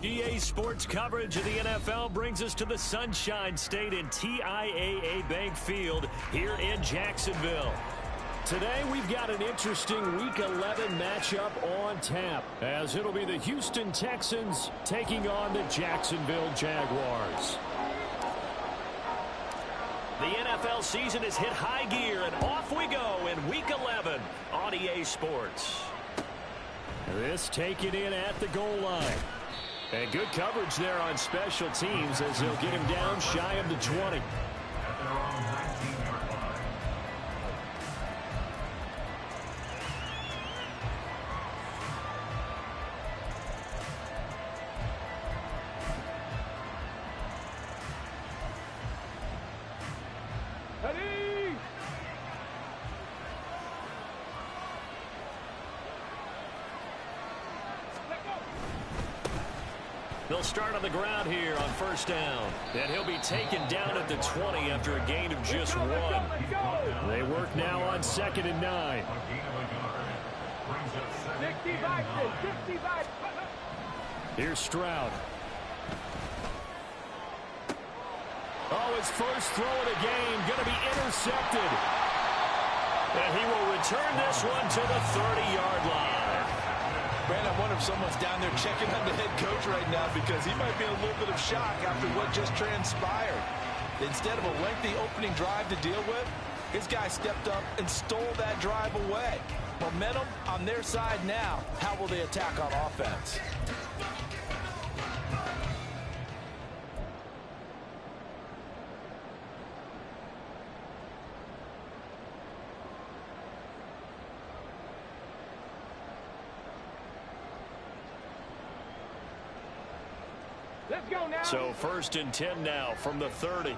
EA Sports coverage of the NFL brings us to the Sunshine State in TIAA Bank Field here in Jacksonville. Today we've got an interesting Week 11 matchup on tap, as it'll be the Houston Texans taking on the Jacksonville Jaguars. The NFL season has hit high gear, and off we go in Week 11 on EA Sports. This taken in at the goal line. And good coverage there on special teams as they'll get him down shy of the 20. They'll start on the ground here on first down. And he'll be taken down at the 20 after a gain of just one. They work now on 2nd and 9. Here's Stroud. Oh, his first throw of the game going to be intercepted. And he will return this one to the 30-yard line. Brandon, I wonder if someone's down there checking on the head coach right now, because he might be in a little bit of shock after what just transpired. Instead of a lengthy opening drive to deal with, his guy stepped up and stole that drive away. Momentum on their side now. How will they attack on offense? So 1st and 10 now from the 30.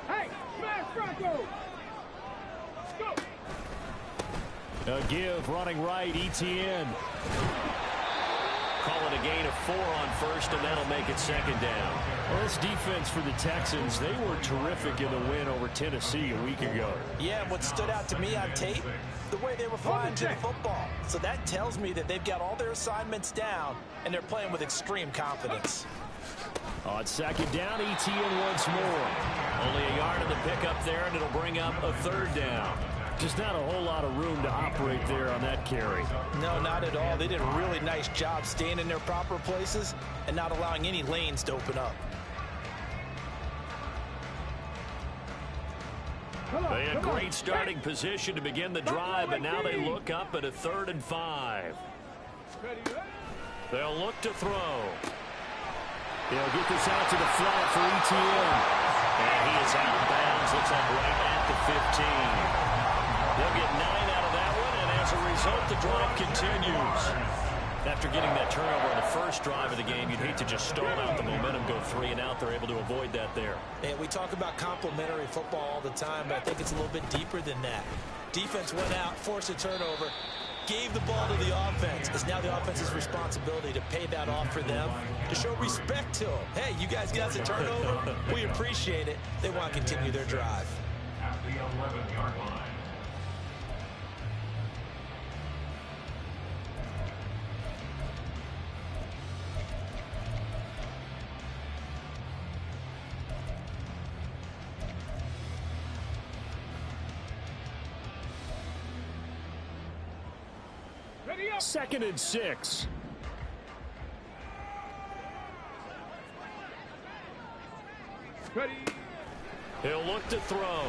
Hey, smash Bronco! Go! A give running right, ETN. Call it a gain of 4 on first, and that'll make it 2nd down. Well, this defense for the Texans, they were terrific in the win over Tennessee a week ago. Yeah, what stood out to me on tape, the way they were flying to the football. So that tells me that they've got all their assignments down, and they're playing with extreme confidence. On 2nd down, ETN once more. Only a yard in the pickup there, and it'll bring up a 3rd down. Just not a whole lot of room to operate there on that carry. No, not at all. They did a really nice job staying in their proper places and not allowing any lanes to open up. They had great starting position to begin the drive, but now they look up at a 3rd and 5. They'll look to throw. They'll get this out to the flat for ETN. And he is out of bounds. Looks like right at the 15. They'll get 9 out of that one, and as a result, the drive continues. After getting that turnover on the first drive of the game, you'd hate to just stall out the momentum, go 3 and out. They're able to avoid that there. And we talk about complementary football all the time, but I think it's a little bit deeper than that. Defense went out, forced a turnover, gave the ball to the offense. It's now the offense's responsibility to pay that off for them, to show respect to them. Hey, you guys got the turnover. We appreciate it. They want to continue their drive. At the 11-yard line. Second and 6. Ready. He'll look to throw.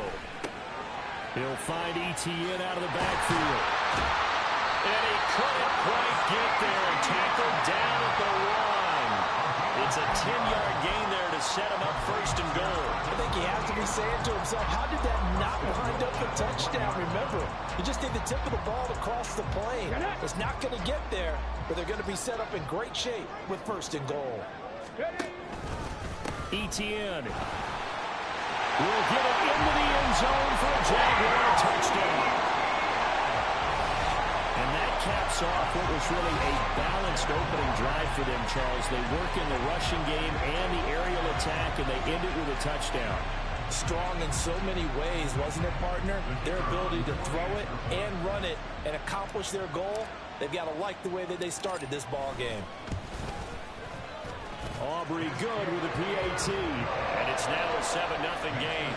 He'll find ETN out of the backfield. And he couldn't quite get there, and tackled down at the 1. It's a 10-yard gain there to set him up 1st and goal. I think he has to be saying to himself, how did that not wind up a touchdown? Remember, you just need the tip of the ball to cross the plane. It's not going to get there, but they're going to be set up in great shape with 1st and goal. ETN will get it into the end zone for a Jaguar touchdown. And that caps off what was really a balanced opening drive for them, Charles. They work in the rushing game and the aerial attack, and they end it with a touchdown. strong in so many ways, wasn't it, partner? Their ability to throw it and run it and accomplish their goal. They've got to like the way that they started this ball game. Aubrey good with a PAT. And it's now a 7-0 game.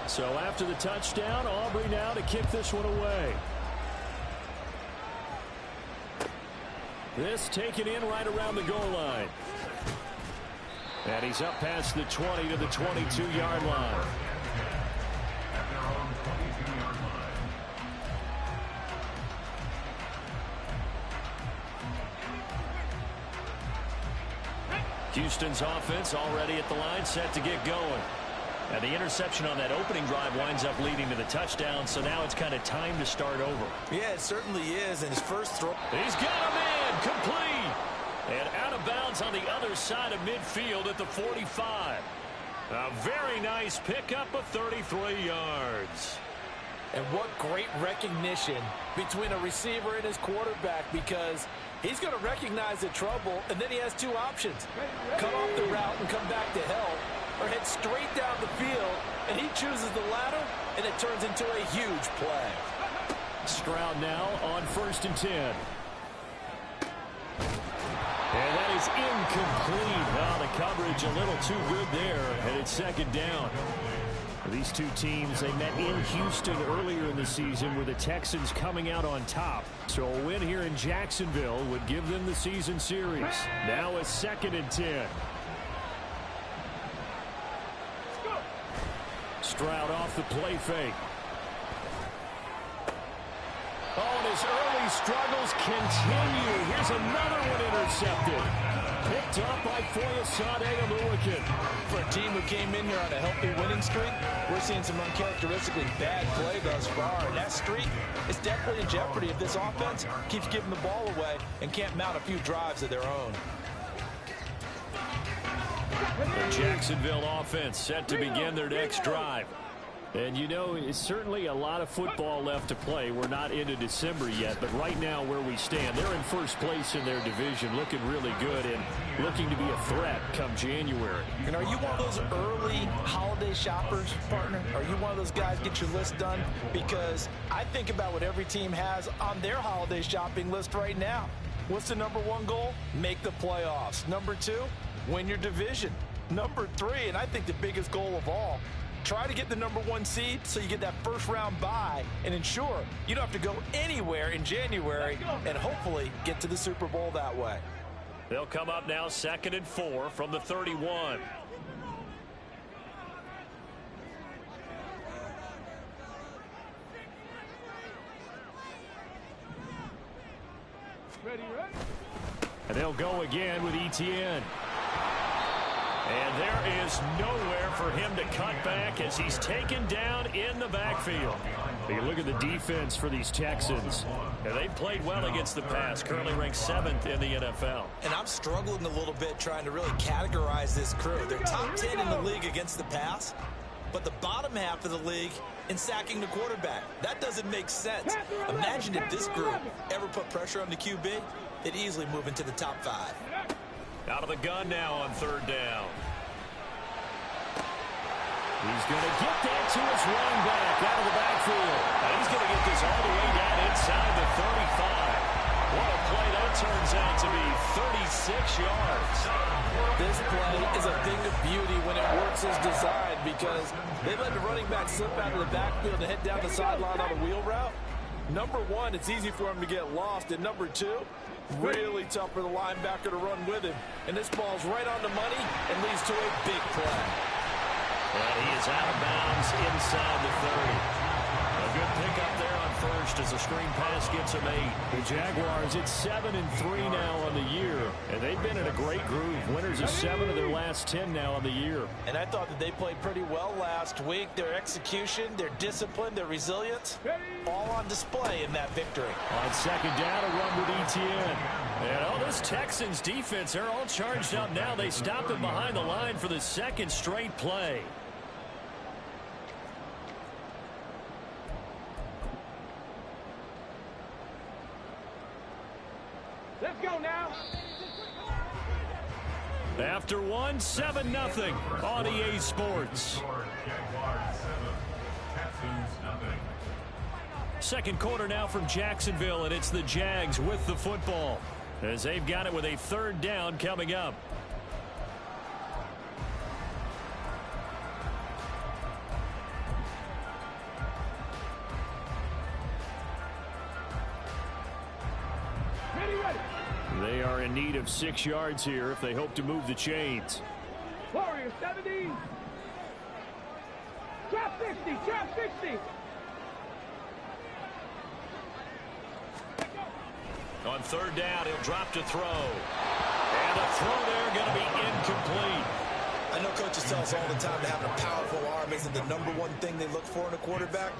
So after the touchdown, Aubrey now to kick this one away. This taken in right around the goal line. And he's up past the 20 to the 22-yard line. Houston's offense already at the line, set to get going. And the interception on that opening drive winds up leading to the touchdown, so now it's kind of time to start over. Yeah, it certainly is. And his first throw. He's got a man, complete. And out of bounds on the other side of midfield at the 45. A very nice pickup of 33 yards. And what great recognition between a receiver and his quarterback, because he's going to recognize the trouble, and then he has two options. Cut off the route and come back to help, or head straight down the field, and he chooses the latter, and it turns into a huge play. Stroud now on 1st and 10. And that is incomplete. Well, the coverage a little too good there, and it's 2nd down. These two teams, they met in Houston earlier in the season with the Texans coming out on top. So a win here in Jacksonville would give them the season series. Now a 2nd and 10. Stroud off the play fake. Oh, and his early struggles continue. Here's another one intercepted. Picked up by Foyesade Oluwakin. For a team who came in here on a healthy winning streak, we're seeing some uncharacteristically bad play thus far. And that streak is definitely in jeopardy if this offense keeps giving the ball away and can't mount a few drives of their own. The Jacksonville offense set to begin their next drive. And, you know, it's certainly a lot of football left to play. We're not into December yet, but right now where we stand, they're in first place in their division, looking really good and looking to be a threat come January. And are you one of those early holiday shoppers, partner? Are you one of those guys get your list done? Because I think about what every team has on their holiday shopping list right now. What's the #1 goal? Make the playoffs. #2, win your division. #3, and I think the biggest goal of all, try to get the #1 seed so you get that first-round bye and ensure you don't have to go anywhere in January and hopefully get to the Super Bowl that way. They'll come up now 2nd and 4 from the 31. Ready? And they'll go again with ETN. And there is nowhere for him to cut back as he's taken down in the backfield. You look at the defense for these Texans. And they've played well against the pass, currently ranked 7th in the NFL. And I'm struggling a little bit trying to really categorize this crew. They're top 10 in the league against the pass, but the bottom half of the league in sacking the quarterback. That doesn't make sense. Imagine if this group ever put pressure on the QB, they'd easily move into the top 5. Out of the gun now on 3rd down. He's going to get that to his running back out of the backfield. And he's going to get this all the way down inside the 35. What a play that turns out to be, 36 yards. This play is a thing of beauty when it works as designed, because they let the running back slip out of the backfield and head down the sideline on a wheel route. #1, it's easy for him to get lost. And #2, really tough for the linebacker to run with him. And this ball's right on the money and leads to a big play. And he is out of bounds inside the 30. A good pickup there on 1st as the screen pass gets him 8. The Jaguars, it's 7-3 now on the year. And they've been in a great groove. Winners of 7 of their last 10 now on the year. And I thought that they played pretty well last week. Their execution, their discipline, their resilience, all on display in that victory. On 2nd down, a run with ETN. And oh, this Texans defense, they're all charged up now. They stopped him behind the line for the 2nd straight play. Let's go now. After one, 7-0 on EA Sports. Jaguars 7, Texans 0. Second quarter now from Jacksonville, and it's the Jags with the football as they've got it with a third down coming up. They are in need of 6 yards here if they hope to move the chains. Warriors 70. Trap 60. Trap 60. On third down, he'll drop to throw. And a throw there going to be incomplete. I know coaches tell us all the time that having a powerful arm isn't the #1 thing they look for in a quarterback.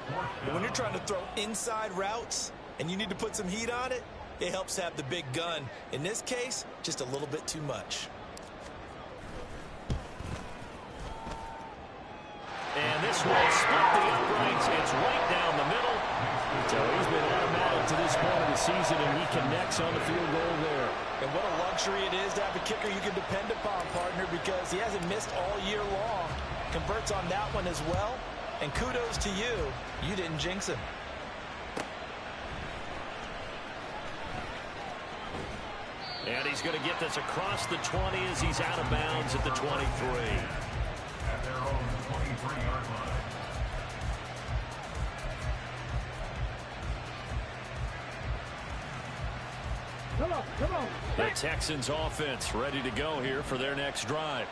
But when you're trying to throw inside routes and you need to put some heat on it, it helps have the big gun. In this case, just a little bit too much. And this will split the uprights. It's right down the middle. So he's been automatic to this point of the season, and he connects on the field goal there. And what a luxury it is to have a kicker you can depend upon, partner, because he hasn't missed all year long. Converts on that one as well. And kudos to you. You didn't jinx him. And he's going to get this across the 20 as he's out of bounds at the 23. At their own 23-yard line. Come on. The Texans offense ready to go here for their next drive.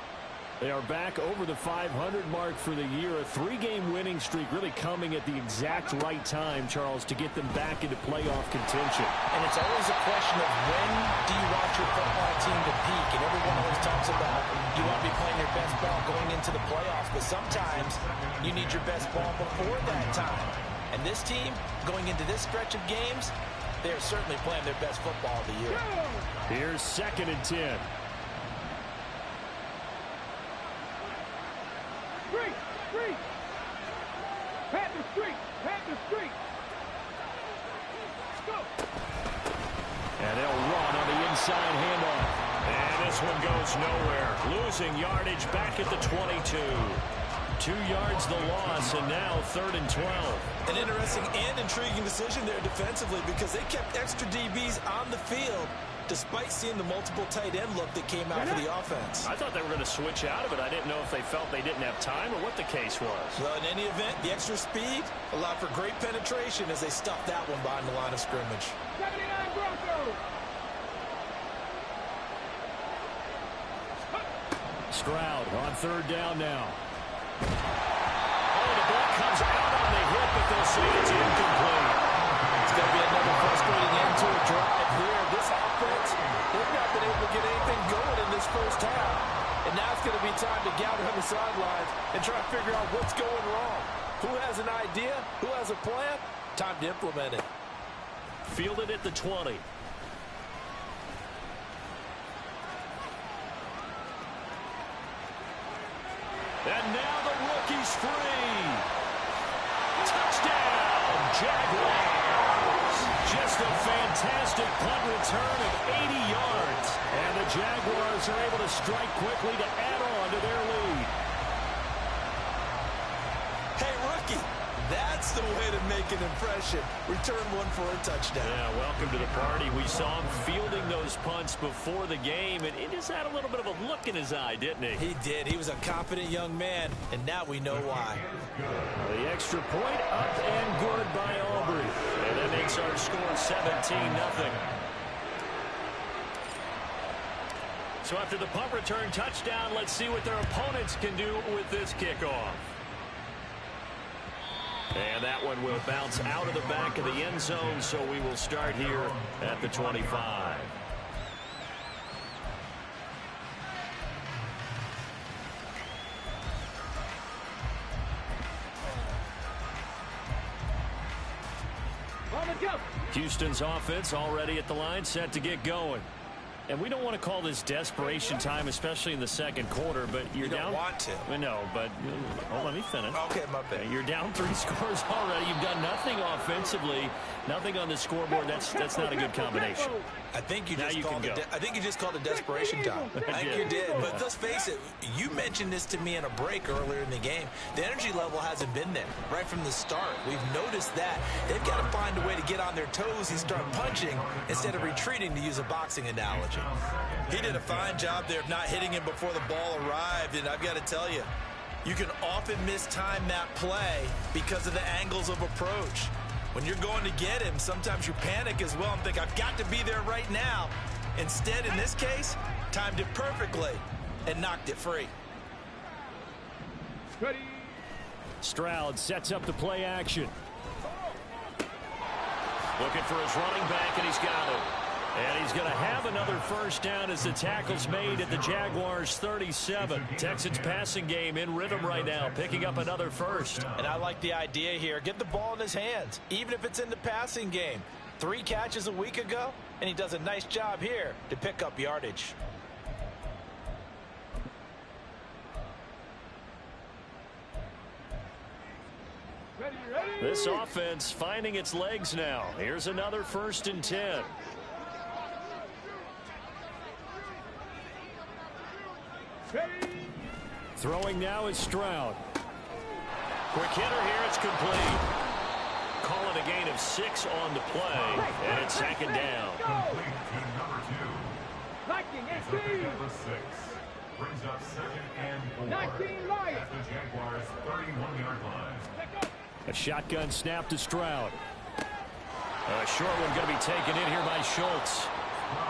They are back over the 500 mark for the year. A 3-game winning streak really coming at the exact right time, Charles, to get them back into playoff contention. And it's always a question of when do you want your football team to peak? And everyone always talks about you want to be playing your best ball going into the playoffs. But sometimes you need your best ball before that time. And this team, going into this stretch of games, they are certainly playing their best football of the year. Here's 2nd and 10. Street. Panther street. Go. And they'll run on the inside handoff. And this one goes nowhere. Losing yardage back at the 22. 2 yards the loss, and now 3rd and 12. An interesting and intriguing decision there defensively because they kept extra DBs on the field despite seeing the multiple tight end look that came out for the offense. I thought they were going to switch out of it. I didn't know if they felt they didn't have time or what the case was. Well, in any event, the extra speed allowed for great penetration as they stuffed that one behind the line of scrimmage. 79 Broncos. Stroud on 3rd down now. Oh, the ball comes out on the hit, but they'll say it's incomplete. It's going to be another frustrating end to a drive here. This offense, they've not been able to get anything going in this first half. And now it's going to be time to gather on the sidelines and try to figure out what's going wrong. Who has an idea? Who has a plan? Time to implement it. Fielded at the 20. And now the rookie's free. Touchdown, Jaguars. Just a fantastic punt return of 80 yards. And the Jaguars are able to strike quickly to add on to their lead. Hey, rookie, that's the way to make an impression. Return one for a touchdown. Yeah, welcome to the party. We saw him fielding those punts before the game, and he just had a little bit of a look in his eye, didn't he? He did. He was a confident young man, and now we know why. The extra point up and good by Aubrey. And that makes our score 17-0. So after the punt return touchdown, let's see what their opponents can do with this kickoff. And that one will bounce out of the back of the end zone, so we will start here at the 25. Houston's offense already at the line, set to get going. And we don't want to call this desperation time, especially in the second quarter, but you're down. You don't want to. No, but let me finish. Okay, my bad. You're down 3 scores already. You've done nothing offensively, nothing on the scoreboard. That's not a good combination. I think you just called it desperation time. I think you did. But let's face it, you mentioned this to me in a break earlier in the game. The energy level hasn't been there right from the start. We've noticed that. They've got to find a way to get on their toes and start punching instead of retreating, to use a boxing analogy. He did a fine job there of not hitting him before the ball arrived, and I've got to tell you, you can often mistime that play because of the angles of approach. When you're going to get him, sometimes you panic as well and think, I've got to be there right now. Instead, in this case, timed it perfectly and knocked it free. Ready. Stroud sets up the play action. Looking for his running back, and he's got it. And he's going to have another first down as the tackle's made at the Jaguars' 37. Texans passing game in rhythm right now, picking up another first. And I like the idea here. Get the ball in his hands, even if it's in the passing game. 3 catches a week ago, and he does a nice job here to pick up yardage. Ready, ready. This offense finding its legs now. Here's another 1st and 10. Ready. Throwing now is Stroud. Quick hitter here. It's complete. Call it a gain of 6 on the play, and it's 2nd down. Complete to number 2. Liking It's a pick 18. up of 6. Brings up 2nd and 4. 19 Lions. At the Jaguars' 31-yard line. A shotgun snap to Stroud. A short one going to be taken in here by Schultz.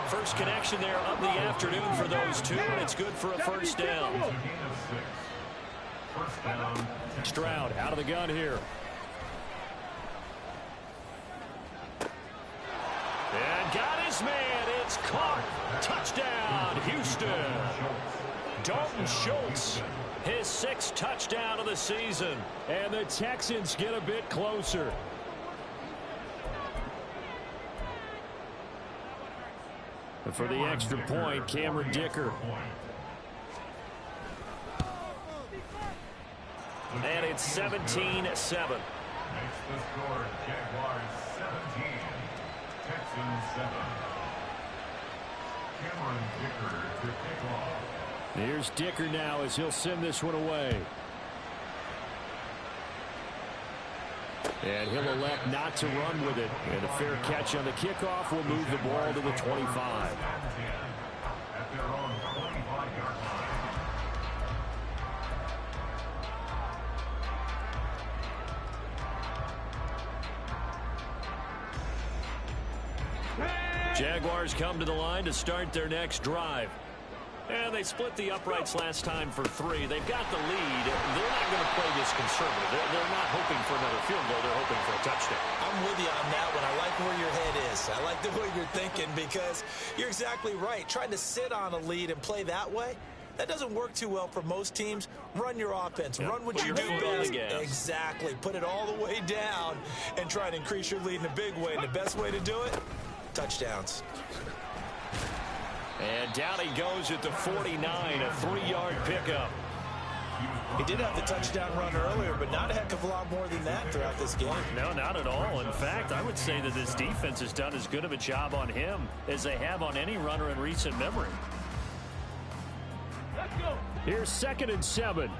First connection there of the afternoon for those two, and it's good for a first down. It's a gain of 6. First down. Stroud out of the gun here. And got his man. It's caught. Touchdown, Houston. Dalton Schultz, his 6th touchdown of the season. And the Texans get a bit closer. And for the extra point, Cameron Dicker. And it's 17-7. Makes the score Jaguars 17. Texans 7. Cameron Dicker to kick off. Here's Dicker now as he'll send this one away. And he'll elect not to run with it. And a fair catch on the kickoff will move the ball to the 25. At their own 25-yard line. Jaguars come to the line to start their next drive. And they split the uprights last time for 3. They've got the lead. They're not going to play this conservative. They're not hoping for another field goal. They're hoping for a touchdown. I'm with you on that one. I like where your head is. I like the way you're thinking, because you're exactly right. Trying to sit on a lead and play that way, that doesn't work too well for most teams. Run your offense. Yep. Run what Put you your do foot on the best. gas. Exactly. Put it all the way down and try and increase your lead in a big way. And the best way to do it, touchdowns. And down he goes at the 49, a 3-yard pickup. He did have the touchdown run earlier, but not a heck of a lot more than that throughout this game. No, not at all. In fact, I would say that this defense has done as good of a job on him as they have on any runner in recent memory. Let's go. Here's 2nd and 7.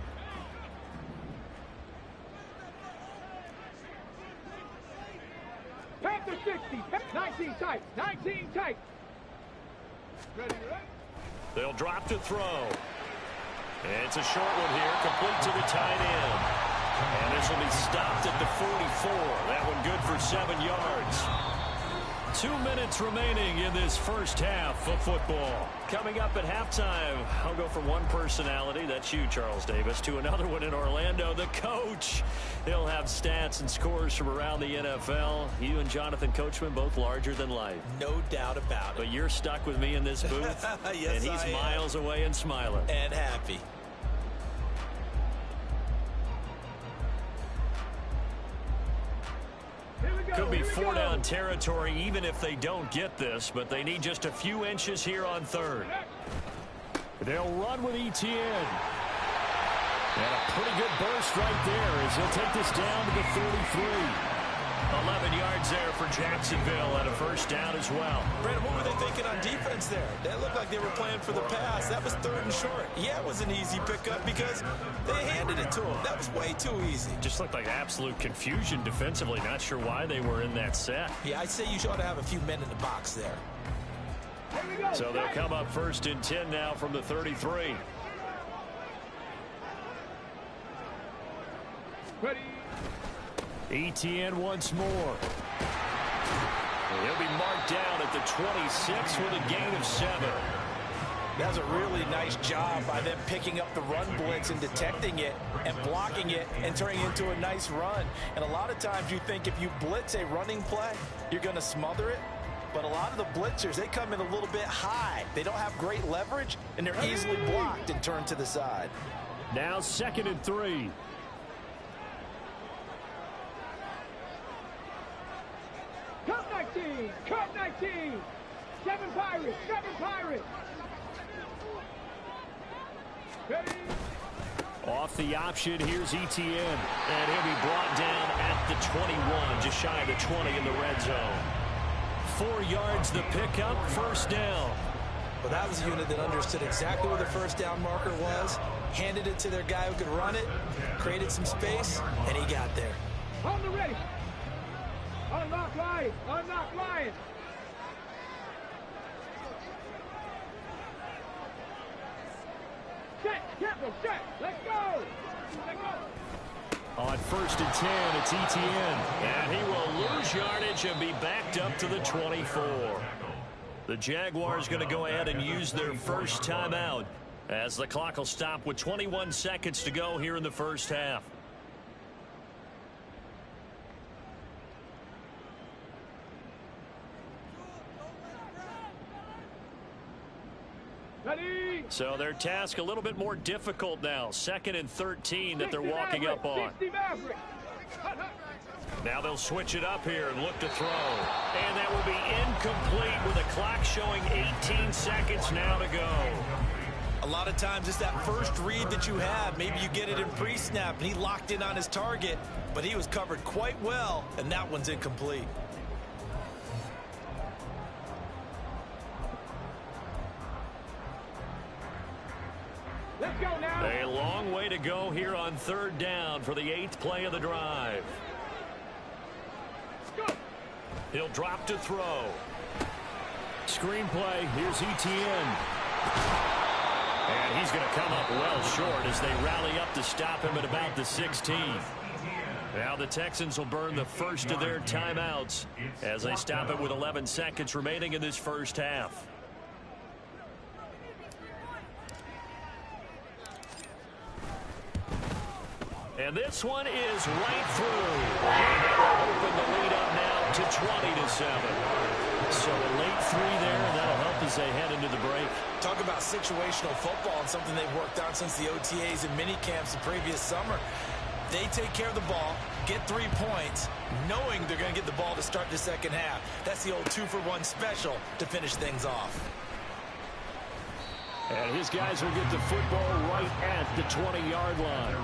Panther 60. 19 tight. 19 tight. Ready, ready. They'll drop to throw. It's a short one here, complete to the tight end. And this will be stopped at the 44. That one good for 7 yards. 2 minutes remaining in this first half of football. Coming up at halftime, I'll go from one personality, that's you, Charles Davis, to another one in Orlando, the coach. He'll have stats and scores from around the NFL. You and Jonathan Coachman, both larger than life. No doubt about it. But you're stuck with me in this booth, Yes, and he's I am. miles away and smiling. And happy. Here we go. could be four-down territory even if they don't get this, but they need just a few inches here on third. They'll run with Etienne. And a pretty good burst right there as he'll take this down to the 33. 11 yards there for Jacksonville and a first down as well. Brandon, what were they thinking on defense there? That looked like they were playing for the pass. That was third and short. Yeah, it was an easy pickup because they handed it to him. That was way too easy. Just looked like absolute confusion defensively. Not sure why they were in that set. Yeah, I'd say you ought to have a few men in the box there. So they'll come up first and 10 now from the 33. Ready. Etienne once more. He'll be marked down at the 26 with a gain of 7. That was a really nice job by them picking up the run blitz and detecting it and blocking it and turning it into a nice run. And a lot of times you think if you blitz a running play, you're going to smother it. But a lot of the blitzers, they come in a little bit high. They don't have great leverage, and they're easily blocked and turned to the side. Now 2nd and 3. Cut 19. Cut 19. 7 Pirates. 7 Pirates. Ready. Off the option, here's Etienne. And he'll be brought down at the 21, just shy of the 20 in the red zone. 4 yards the pickup, first down. Well, that was a unit that understood exactly where the first down marker was, handed it to their guy who could run it, created some space, and he got there. On the ready. Unlock line. Unlock line. Set. Careful. Set. Let's go. Let's go. On 1st and 10, it's Etienne. And he will lose yardage and be backed up to the 24. The Jaguars going to go ahead and use their first timeout as the clock will stop with 21 seconds to go here in the first half. Ready. So their task a little bit more difficult now. 2nd and 13 that they're walking up on. 60 Maverick. Now they'll switch it up here and look to throw. And that will be incomplete with the clock showing 18 seconds now to go. A lot of times it's that first read that you have. Maybe you get it in pre-snap, and he locked in on his target, but he was covered quite well, and that one's incomplete. Let's go now. A long way to go here on 3rd down for the 8th play of the drive. Let's go. He'll drop to throw. Screenplay, here's Etienne. And he's going to come up well short as they rally up to stop him at about the 16. Now the Texans will burn the first of their timeouts as they stop it with 11 seconds remaining in this first half. And this one is right through. And they'll open the lead up now to 20-7. So a late 3 there, and that'll help as they head into the break. Talk about situational football and something they've worked on since the OTAs and mini camps the previous summer. They take care of the ball, get 3 points, knowing they're going to get the ball to start the second half. That's the old 2-for-1 special to finish things off. And his guys will get the football right at the 20-yard line.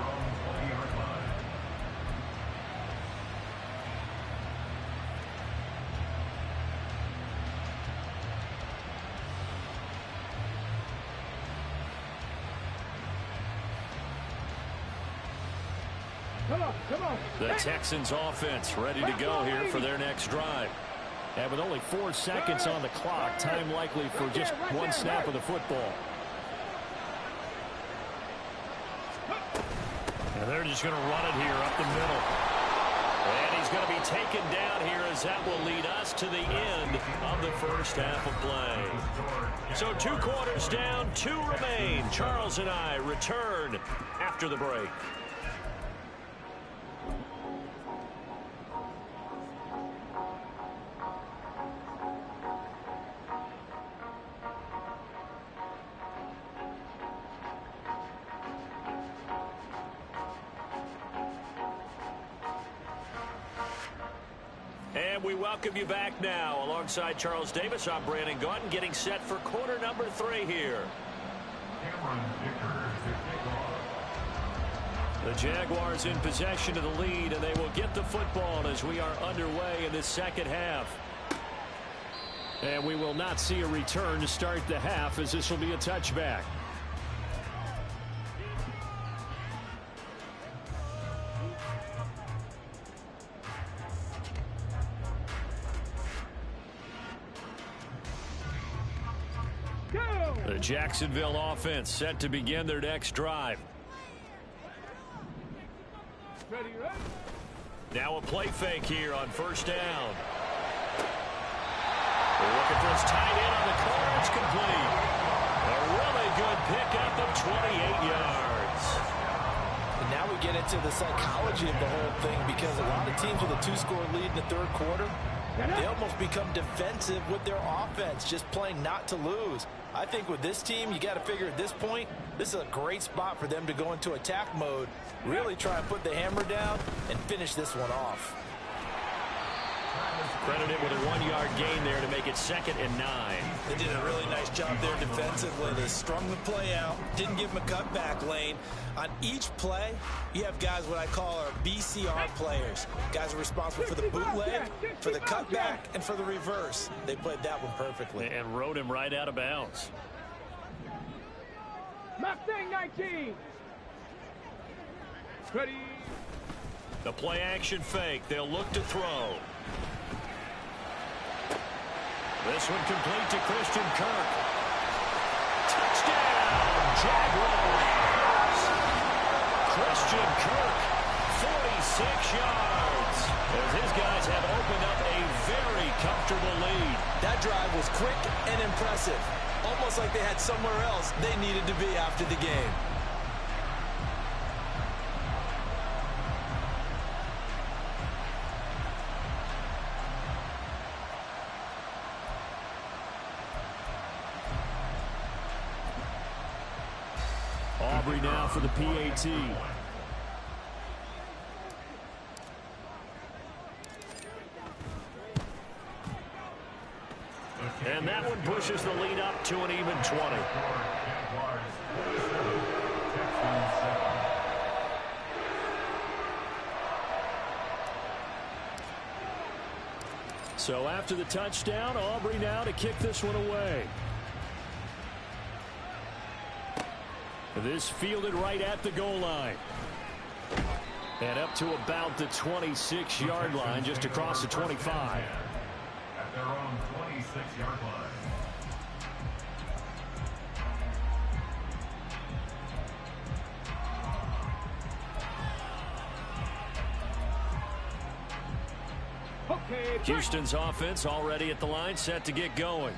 Come on. The Texans offense ready to go here for their next drive. And with only 4 seconds on the clock, time likely for just one snap of the football. And they're just going to run it here up the middle. And he's going to be taken down here as that will lead us to the end of the first half of play. So 2 quarters down, 2 remain. Charles and I return after the break. And we welcome you back now. Alongside Charles Davis, I'm Brandon Gaudin, getting set for quarter number 3 here. The Jaguars in possession of the lead, and they will get the football as we are underway in this second half. And we will not see a return to start the half, as this will be a touchback. The Jacksonville offense set to begin their next drive. Now a play fake here on first down. They're looking for his tight end on the corner. It's complete. A really good pickup of 28 yards. And now we get into the psychology of the whole thing, because a lot of teams with a 2-score lead in the third quarter, they almost become defensive with their offense, just playing not to lose. I think with this team, you got to figure at this point, this is a great spot for them to go into attack mode, really try and put the hammer down and finish this one off. Credited with a 1-yard gain there to make it 2nd and 9. They did a really nice job there defensively. They strung the play out, didn't give them a cutback lane. On each play, you have guys what I call our BCR players. Guys are responsible for the bootleg, for the cutback, and for the reverse. They played that one perfectly. And rode him right out of bounds. Mustang 19. Ready. The play action fake. They'll look to throw. This one complete to Christian Kirk. Touchdown, Jaguars. Christian Kirk, 46 yards. As his guys have opened up a very comfortable lead. That drive was quick and impressive. Almost like they had somewhere else they needed to be after the game. Aubrey now for the PAT. And that one pushes the lead up to an even 20. So after the touchdown, Aubrey now to kick this one away. This fielded right at the goal line. And up to about the 26-yard line, just across the 25. At their own 26-yard line. Okay, Houston's offense already at the line, set to get going.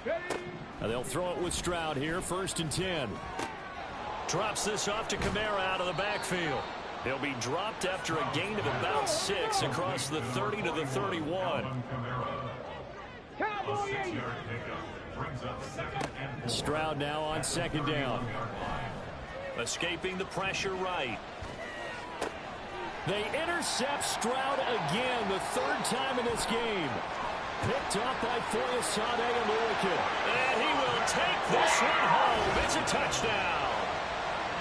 ready. They'll throw it with Stroud here, 1st and 10. Drops this off to Kamara out of the backfield. He'll be dropped after a gain of about 6 across the 30 to the 31. Cowboy 80. Stroud now on 2nd down. Escaping the pressure right. They intercept Stroud again, the 3rd time in this game. Picked up by Foyesade and Lurikin. And he will take this one home. It's a touchdown.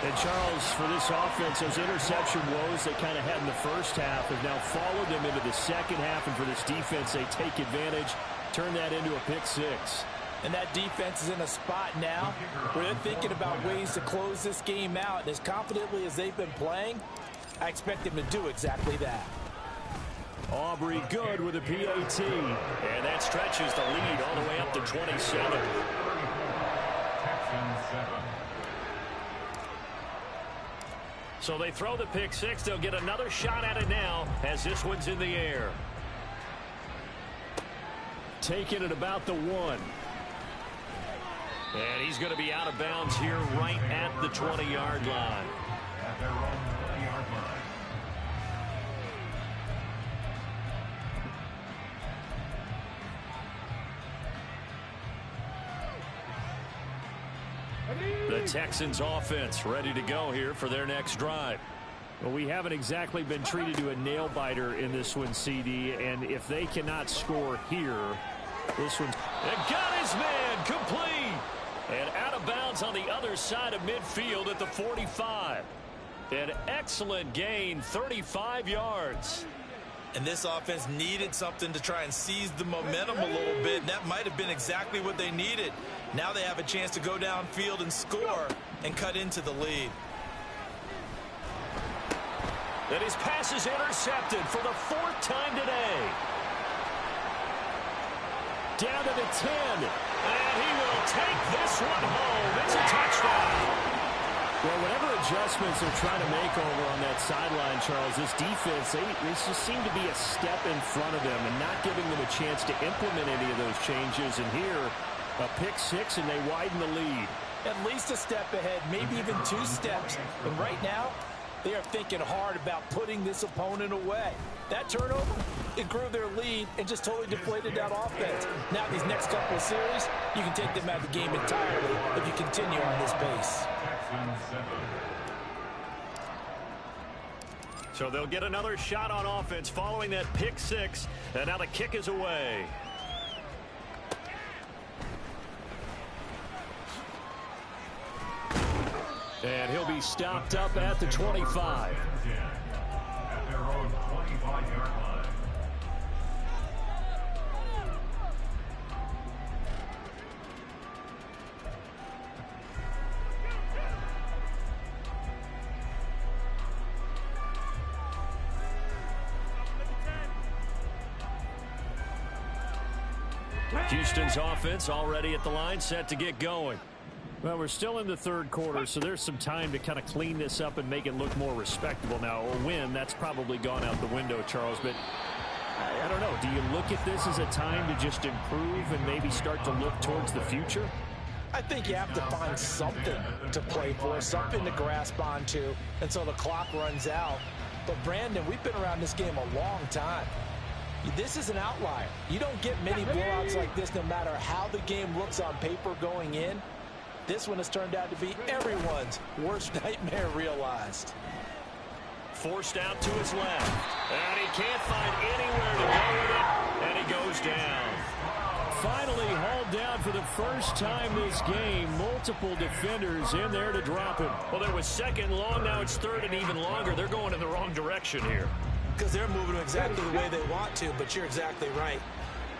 And Charles, for this offense, those interception woes they kind of had in the first half have now followed them into the second half. And for this defense, they take advantage, turn that into a pick 6. And that defense is in a spot now where they're thinking about ways to close this game out. And as confidently as they've been playing, I expect them to do exactly that. Aubrey good with a PAT. And that stretches the lead all the way up to 27. So they throw the pick 6. They'll get another shot at it now as this one's in the air. Taking it about the 1. And he's going to be out of bounds here right at the 20-yard line. At their own 20-yard line. The Texans offense ready to go here for their next drive. Well, we haven't exactly been treated to a nail-biter in this one, CD, and if they cannot score here, this one's... And got his man complete. And out of bounds on the other side of midfield at the 45. An excellent gain, 35 yards. And this offense needed something to try and seize the momentum a little bit, and that might have been exactly what they needed. Now they have a chance to go downfield and score and cut into the lead. And his pass is intercepted for the 4th time today. Down to the 10. And he will take this one home. It's a touchdown. Well, whatever adjustments they're trying to make over on that sideline, Charles, this defense, they just seem to be a step in front of them and not giving them a chance to implement any of those changes. And here, a pick 6, and they widen the lead. At least a step ahead, maybe even 2 steps. And right now, they are thinking hard about putting this opponent away. That turnover, it grew their lead and just totally deflated that offense. Now these next couple of series, you can take them out of the game entirely if you continue on this pace. So they'll get another shot on offense following that pick 6. And now the kick is away. And he'll be stopped up at the 25. At their own 25-yard line. Houston's offense already at the line, set to get going. Well, we're still in the 3rd quarter, so there's some time to kind of clean this up and make it look more respectable. Now, a win, that's probably gone out the window, Charles, but I don't know. Do you look at this as a time to just improve and maybe start to look towards the future? I think you have to find something to play for, something to grasp onto until the clock runs out. But, Brandon, we've been around this game a long time. This is an outlier. You don't get many blowouts like this no matter how the game looks on paper going in. This one has turned out to be everyone's worst nightmare realized. Forced out to his left. And he can't find anywhere to go with it. And he goes down. Finally hauled down for the first time this game. Multiple defenders in there to drop him. Well, there was 2nd and long. Now it's 3rd and even longer. They're going in the wrong direction here. Because they're moving exactly the way they want to, but you're exactly right.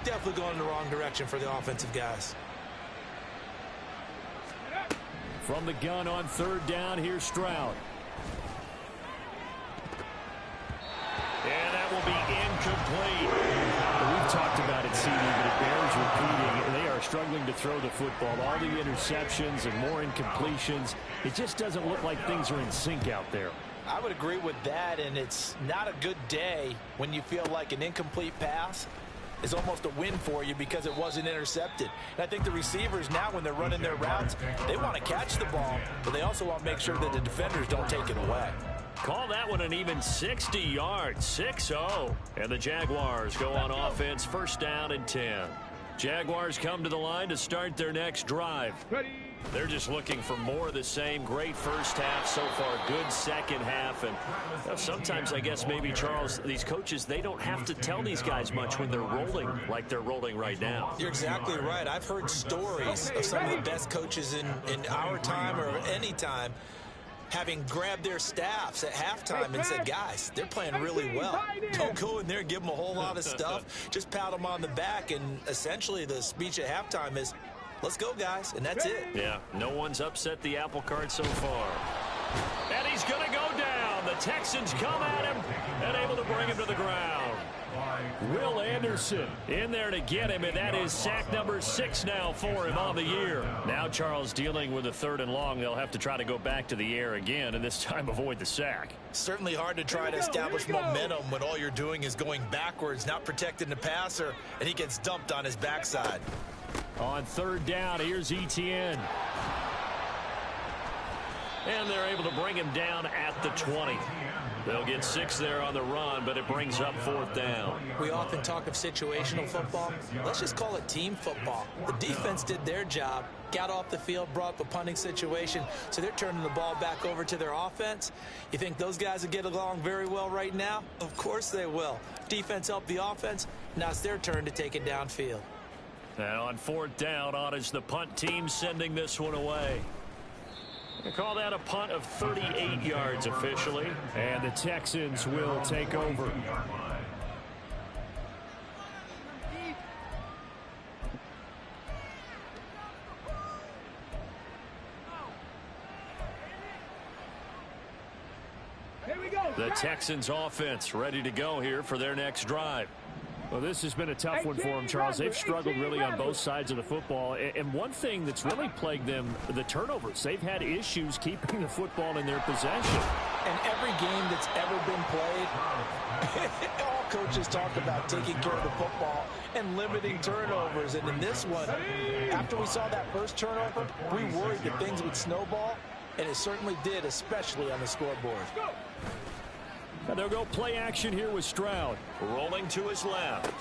Definitely going in the wrong direction for the offensive guys. From the gun on 3rd down, here's Stroud. And that will be incomplete. We've talked about it, CD, but it bears repeating. They are struggling to throw the football. All the interceptions and more incompletions. It just doesn't look like things are in sync out there. I would agree with that, and it's not a good day when you feel like an incomplete pass is almost a win for you because it wasn't intercepted. And I think the receivers now, when they're running their routes, they want to catch the ball, but they also want to make sure that the defenders don't take it away. Call that one an even 60 yards, 6-0. And the Jaguars go on offense, 1st down and 10. Jaguars come to the line to start their next drive. They're just looking for more of the same. Great first half so far. Good second half. And sometimes, I guess, maybe, Charles, these coaches, they don't have to tell these guys much when they're rolling like they're rolling right now. You're exactly right. I've heard stories of some of the best coaches in our time or any time having grabbed their staffs at halftime and said, guys, they're playing really well. Don't go in there and give them a whole lot of stuff. Just pat them on the back. And essentially the speech at halftime is, let's go, guys, and that's it. Yeah, no one's upset the apple cart so far. And he's going to go down. The Texans come at him and able to bring him to the ground. Will Anderson in there to get him, and that is sack number 6 now for him on the year. Now Charles dealing with a 3rd and long. They'll have to try to go back to the air again, and this time avoid the sack. Certainly hard to try to establish momentum when all you're doing is going backwards, not protecting the passer, and he gets dumped on his backside. On 3rd down, here's Etienne. And they're able to bring him down at the 20. They'll get 6 there on the run, but it brings up 4th down. We often talk of situational football. Let's just call it team football. The defense did their job, got off the field, brought up a punting situation, so they're turning the ball back over to their offense. You think those guys will get along very well right now? Of course they will. Defense helped the offense. Now it's their turn to take it downfield. And on 4th down, on is the punt team sending this one away. They call that a punt of 38 yards officially. And the Texans will take over. The Texans offense ready to go here for their next drive. Well, this has been a tough one for them, Charles. They've struggled really on both sides of the football. And one thing that's really plagued them, the turnovers. They've had issues keeping the football in their possession. And every game that's ever been played, all coaches talk about taking care of the football and limiting turnovers. And in this one, after we saw that first turnover, we worried that things would snowball, and it certainly did, especially on the scoreboard. And they'll go play action here with Stroud. Rolling to his left.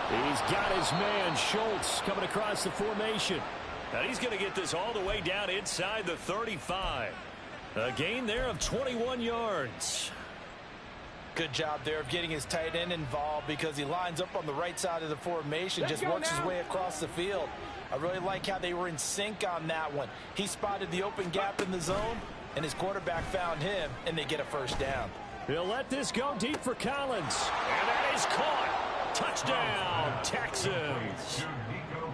He's got his man, Schultz, coming across the formation. And he's going to get this all the way down inside the 35. A gain there of 21 yards. Good job there of getting his tight end involved because he lines up on the right side of the formation, just works his way across the field. I really like how they were in sync on that one. He spotted the open gap in the zone, and his quarterback found him, and they get a first down. He'll let this go deep for Collins. And that is caught. Touchdown, Texans.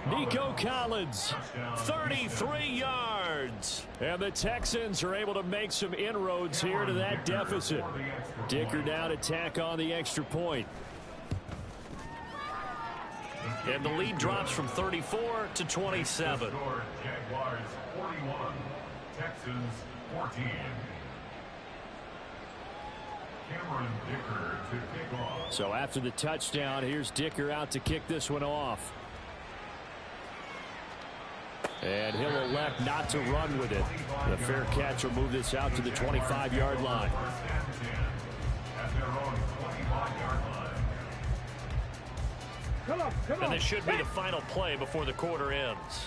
Nico Collins, 33 yards. And the Texans are able to make some inroads here to that deficit. Dicker now to tack on the extra point. And the lead drops from 34 to 27. Jaguars 41, Texans 14. Cameron Dicker to kick off. So after the touchdown, here's Dicker out to kick this one off. And he'll elect not to run with it. The fair catch will move this out to the 25-yard line. And this should be the final play before the quarter ends.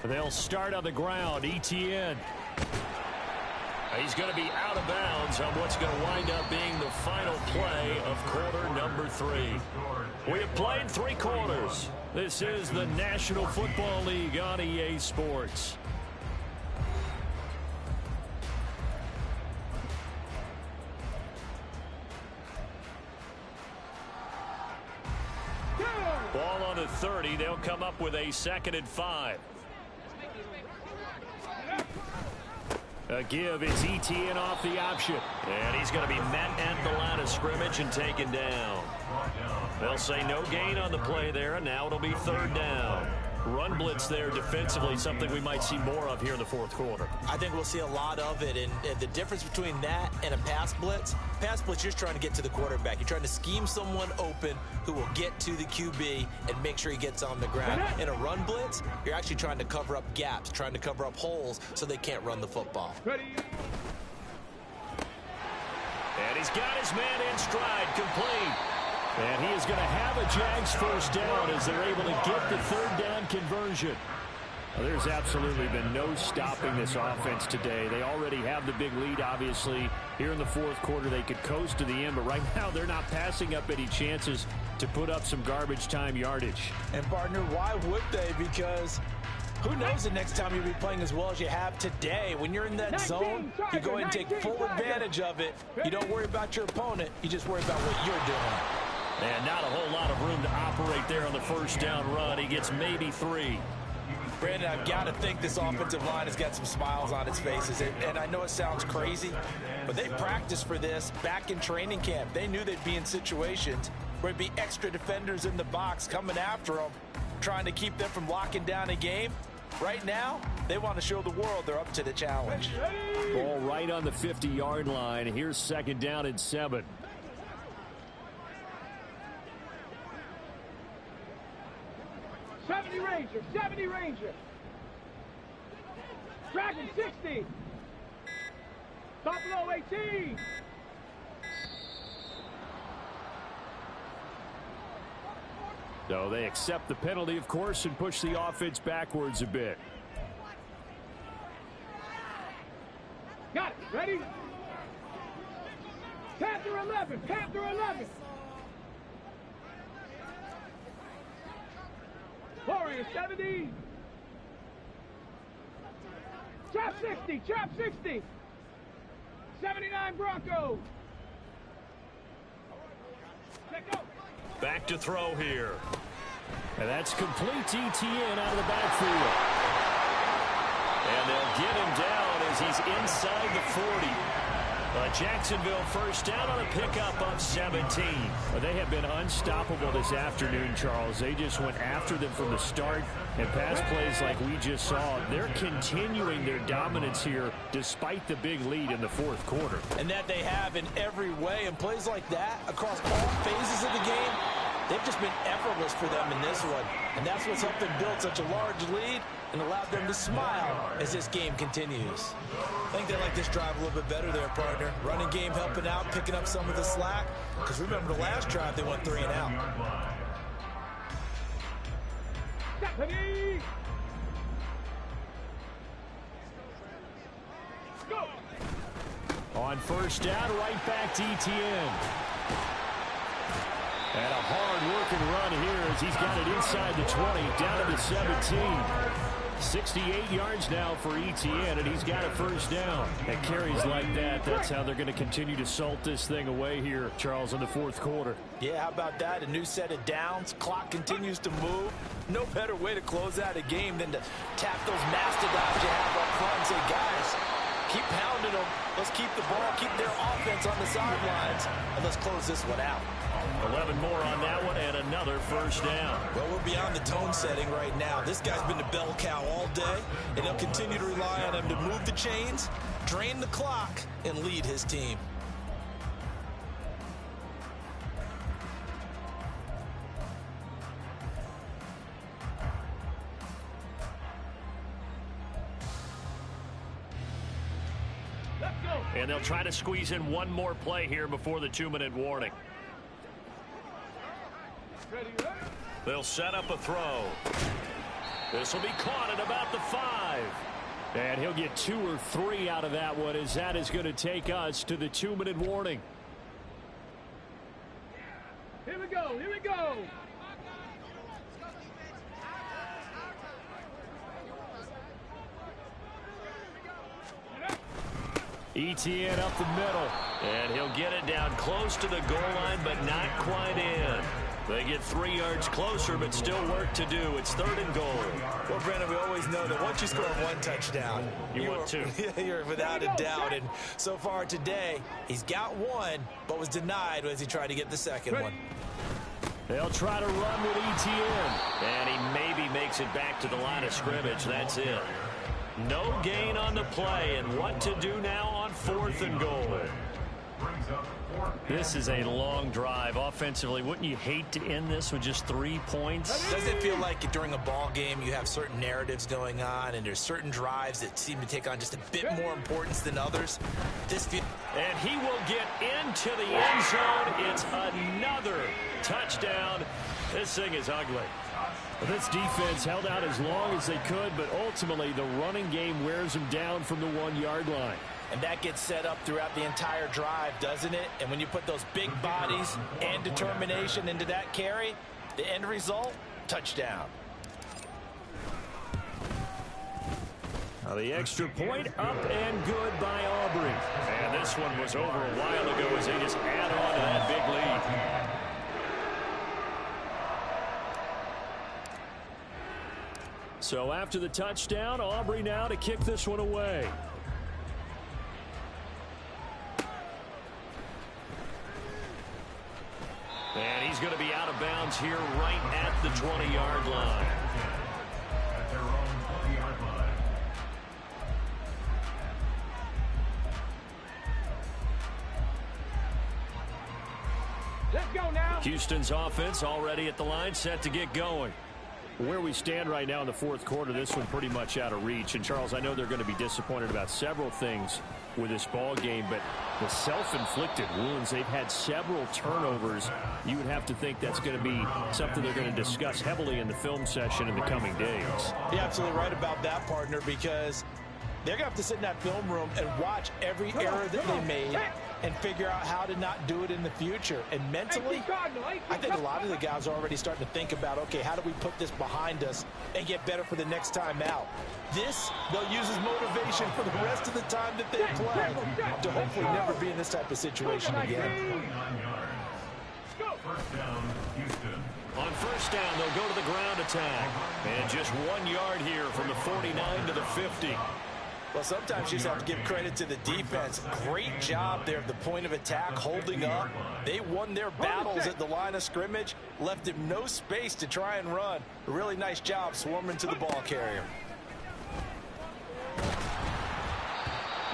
They'll start on the ground. Etienne. He's going to be out of bounds on what's going to wind up being the final play of quarter number 3. We have played 3 quarters. This is the National Football League on EA Sports. Ball on the 30. They'll come up with a 2nd and 5. A give. It's Etienne off the option. And he's going to be met at the line of scrimmage and taken down. They'll say no gain on the play there, and now it'll be 3rd down. Run blitz there defensively, something we might see more of here in the 4th quarter. I think we'll see a lot of it, and the difference between that and a pass blitz, you're just trying to get to the quarterback. You're trying to scheme someone open who will get to the QB and make sure he gets on the ground. In a run blitz, you're actually trying to cover up gaps, trying to cover up holes so they can't run the football. And he's got his man in stride, complete. And he is going to have a Jags first down as they're able to get the 3rd down conversion. Well, there's absolutely been no stopping this offense today. They already have the big lead, obviously. Here in the 4th quarter, they could coast to the end, but right now they're not passing up any chances to put up some garbage time yardage. And, partner, why would they? Because who knows the next time you'll be playing as well as you have today. When you're in that zone, you go ahead and take full advantage of it. You don't worry about your opponent. You just worry about what you're doing. And not a whole lot of room to operate there on the 1st down run. He gets maybe 3. Brandon, I've got to think this offensive line has got some smiles on its faces. And I know it sounds crazy, but they practiced for this back in training camp. They knew they'd be in situations where there'd be extra defenders in the box coming after them, trying to keep them from locking down a game. Right now, they want to show the world they're up to the challenge. Ball right on the 50-yard line. Here's 2nd down and 7. 70 Ranger, 70 Ranger. Tracking 60. Stop below 18. So they accept the penalty, of course, and push the offense backwards a bit. Got it. Ready? Panther 11. Panther 11. Warrior 70. Trap 60. Trap 60. 79 Broncos. Let go. Back to throw here. And that's complete ETN out of the backfield. And they'll get him down as he's inside the 40. Jacksonville first down on a pickup of 17. Well, they have been unstoppable this afternoon, Charles. They just went after them from the start. And pass plays like we just saw, they're continuing their dominance here despite the big lead in the fourth quarter. And that they have in every way. And plays like that across all phases of the game, they've just been effortless for them in this one. And that's what's helped them build such a large lead and allowed them to smile as this game continues. I think they like this drive a little bit better there, partner. Running game helping out, picking up some of the slack. Because remember the last drive, they went 3 and out. Go. On first down, right back to ETN. And a hard-working run here as he's got it inside the 20, down to the 17. 68 yards now for ETN, and he's got a first down. And carries like that, that's how they're going to continue to salt this thing away here, Charles, in the fourth quarter. Yeah, how about that? A new set of downs. Clock continues to move. No better way to close out a game than to tap those mastodons you have up front and say, guys, keep pounding them. Let's keep the ball, keep their offense on the sidelines, and let's close this one out. 11 more on that one and another first down. Well, we're beyond the tone setting right now. This guy's been the bell cow all day, and he'll continue to rely on him to move the chains, drain the clock, and lead his team. And they'll try to squeeze in one more play here before the 2-minute warning. They'll set up a throw. This will be caught at about the 5. And he'll get 2 or 3 out of that one, as that is going to take us to the 2-minute warning. Here we go. Here we go. ETN up the middle. And he'll get it down close to the goal line, but not quite in. They get 3 yards closer, but still work to do. It's 3rd and goal. Well, Brandon, we always know that once you score 1 touchdown, you want 2. You're without a doubt. And so far today, he's got 1, but was denied as he tried to get the second one. They'll try to run with ETN. And he maybe makes it back to the line of scrimmage. That's it. No gain on the play, and what to do now on 4th and goal. This is a long drive. Offensively, wouldn't you hate to end this with just 3 points? Doesn't it feel like during a ball game you have certain narratives going on, and there's certain drives that seem to take on just a bit more importance than others? And he will get into the end zone. It's another touchdown. This thing is ugly. This defense held out as long as they could, but ultimately the running game wears them down from the 1-yard line. And that gets set up throughout the entire drive, doesn't it? And when you put those big bodies and determination into that carry, the end result, touchdown. Now the extra point up and good by Aubrey. And this one was over a while ago as they just add on to that big lead. So after the touchdown, Aubrey now to kick this one away. And he's going to be out of bounds here right at the 20-yard line. At their own 20-yard line. Let's go now. Houston's offense already at the line, set to get going. Where we stand right now in the fourth quarter, this one pretty much out of reach. And, Charles, I know they're going to be disappointed about several things with this ball game, but the self-inflicted wounds, they've had several turnovers. You would have to think that's going to be something they're going to discuss heavily in the film session in the coming days. You're absolutely right about that, partner, because they're going to have to sit in that film room and watch every error that they made and figure out how to not do it in the future. And mentally, I think a lot of the guys are already starting to think about, okay, how do we put this behind us and get better for the next time out? This, they'll use as motivation for the rest of the time that they play to hopefully never be in this type of situation again. First down, Houston. On first down, they'll go to the ground attack. And just 1 yard here from the 49 to the 50. Well, sometimes you just have to give credit to the defense. Great job there at the point of attack, holding up. They won their battles at the line of scrimmage, left him no space to try and run. A really nice job swarming to the ball carrier.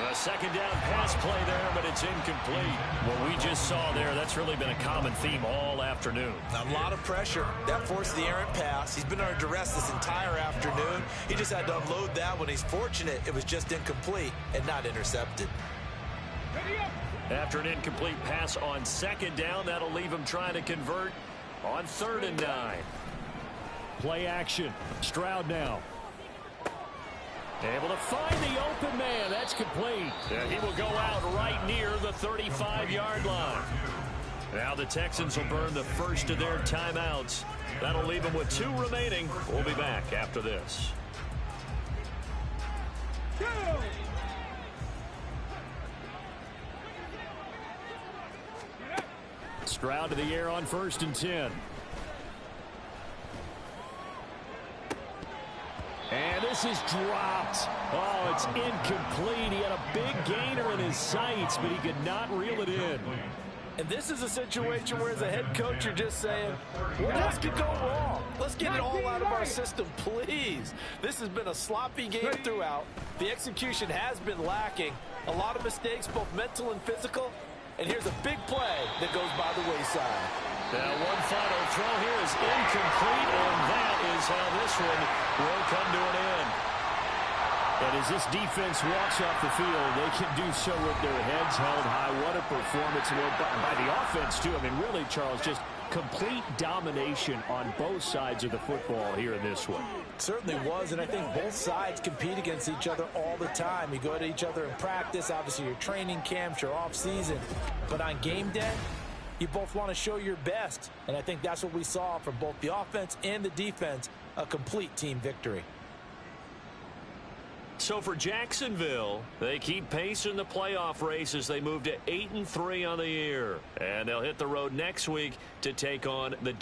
A second down pass play there, but it's incomplete. What we just saw there, that's really been a common theme all afternoon. A lot of pressure. That forced the errant pass. He's been under duress this entire afternoon. He just had to unload that one. He's fortunate it was just incomplete and not intercepted. After an incomplete pass on second down, that'll leave him trying to convert on 3rd and 9. Play action. Stroud now. Able to find the open man. That's complete. He will go out right near the 35-yard line. Now the Texans will burn the first of their timeouts. That'll leave them with 2 remaining. We'll be back after this. Stroud to the air on 1st and 10. And this is dropped. Oh, it's incomplete. He had a big gainer in his sights, but he could not reel it in. And this is a situation where, as a head coach, you're just saying, what else could go wrong? Let's get it all out of our system, please. This has been a sloppy game throughout. The execution has been lacking. A lot of mistakes, both mental and physical. And here's a big play that goes by the wayside. Now one final throw here is incomplete, and that is how this one will come to an end. And as this defense walks off the field, they can do so with their heads held high. What a performance by the offense, too. I mean, really, Charles, just complete domination on both sides of the football here in this one. Certainly was, and I think both sides compete against each other all the time. You go to each other in practice, obviously your training camps, your off-season. But on game day, you both want to show your best. And I think that's what we saw from both the offense and the defense, a complete team victory. So for Jacksonville, they keep pace in the playoff race as they move to 8-3 on the year. And they'll hit the road next week to take on the